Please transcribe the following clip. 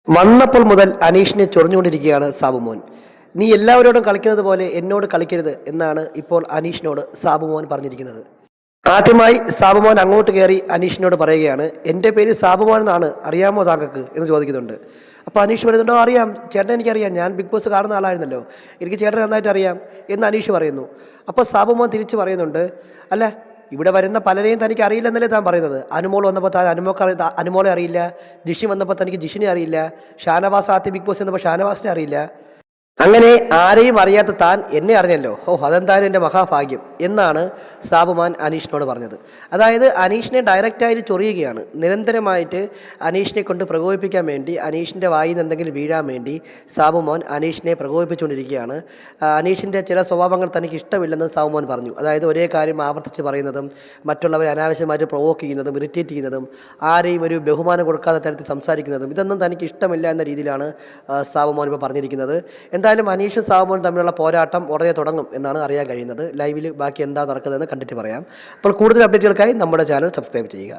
വന്നപ്പോൾ മുതൽ അനീഷിനെ ചൊറിഞ്ഞുകൊണ്ടിരിക്കുകയാണ് സാബുമോൻ. നീ എല്ലാവരോടും കളിക്കുന്നത് പോലെ എന്നോട് കളിക്കരുത് എന്നാണ് ഇപ്പോൾ അനീഷിനോട് സാബുമോൻ പറഞ്ഞിരിക്കുന്നത്. ആദ്യമായി സാബുമോൻ അങ്ങോട്ട് കയറി അനീഷിനോട് പറയുകയാണ്, എൻ്റെ പേര് സാബുമോൻ എന്നാണ്, അറിയാമോ താങ്കൾക്ക് എന്ന് ചോദിക്കുന്നുണ്ട്. അപ്പോൾ അനീഷ് പറയുന്നുണ്ടോ, അറിയാം ചേട്ടൻ, എനിക്കറിയാം, ഞാൻ ബിഗ് ബോസ് കാണുന്ന ആളായിരുന്നല്ലോ, എനിക്ക് ചേട്ടൻ നന്നായിട്ട് അറിയാം എന്ന് അനീഷ് പറയുന്നു. അപ്പോൾ സാബുമോൻ തിരിച്ച് പറയുന്നുണ്ട്, അല്ല ഇവിടെ വരുന്ന പലരെയും തനിക്ക് അറിയില്ലെന്നല്ലേ താൻ പറയുന്നത്. അനുമോൾ വന്നപ്പോൾ താൻ അനുമോളെ അറിയില്ല, ജിഷി വന്നപ്പോൾ തനിക്ക് ജിഷിനെ അറിയില്ല, ഷാനവാസ് ആദ്യം ബിഗ് ബോസ് വന്നപ്പോൾ ഷാനവാസിനെ അറിയില്ല, അങ്ങനെ ആരെയും അറിയാത്ത താൻ എന്നെ അറിഞ്ഞല്ലോ, അതെന്തായാലും എൻ്റെ മഹാഭാഗ്യം എന്നാണ് സാബുമാൻ അനീഷിനോട് പറഞ്ഞത്. അതായത് അനീഷിനെ ഡയറക്റ്റായിട്ട് ചൊറിയുകയാണ്. നിരന്തരമായിട്ട് അനീഷിനെ കൊണ്ട് പ്രകോപിപ്പിക്കാൻ വേണ്ടി, അനീഷിൻ്റെ വായിൽ നിന്ന് എന്തെങ്കിലും വീഴാൻ വേണ്ടി സാബുമോൻ അനീഷിനെ പ്രകോപിപ്പിച്ചുകൊണ്ടിരിക്കുകയാണ്. അനീഷിൻ്റെ ചില സ്വഭാവങ്ങൾ തനിക്ക് ഇഷ്ടമില്ലെന്ന് സാബുമോൻ പറഞ്ഞു. അതായത് ഒരേ കാര്യം ആവർത്തിച്ച് പറയുന്നതും, മറ്റുള്ളവരെ അനാവശ്യമായിട്ട് പ്രൊവോക്ക് ചെയ്യുന്നതും, ഇറിറ്റേറ്റ് ചെയ്യുന്നതും, ആരെയും ഒരു ബഹുമാനം കൊടുക്കാത്ത തരത്തിൽ സംസാരിക്കുന്നതും, ഇതൊന്നും തനിക്ക് ഇഷ്ടമില്ല എന്ന രീതിയിലാണ് സാബുമോൻ ഇപ്പോൾ പറഞ്ഞിരിക്കുന്നത്. എന്തായാലും അനീഷും സാബുമോനും തമ്മിലുള്ള പോരാട്ടം ഉടനെ തുടങ്ങും എന്നാണ് അറിയാൻ കഴിയുന്നത്. ലൈവിൽ ബാക്കി എന്താ നടക്കുന്നതെന്ന് കണ്ടിട്ട് പറയാം. അപ്പോൾ കൂടുതൽ അപ്ഡേറ്റുകൾക്കായി നമ്മുടെ ചാനൽ സബ്സ്ക്രൈബ് ചെയ്യുക.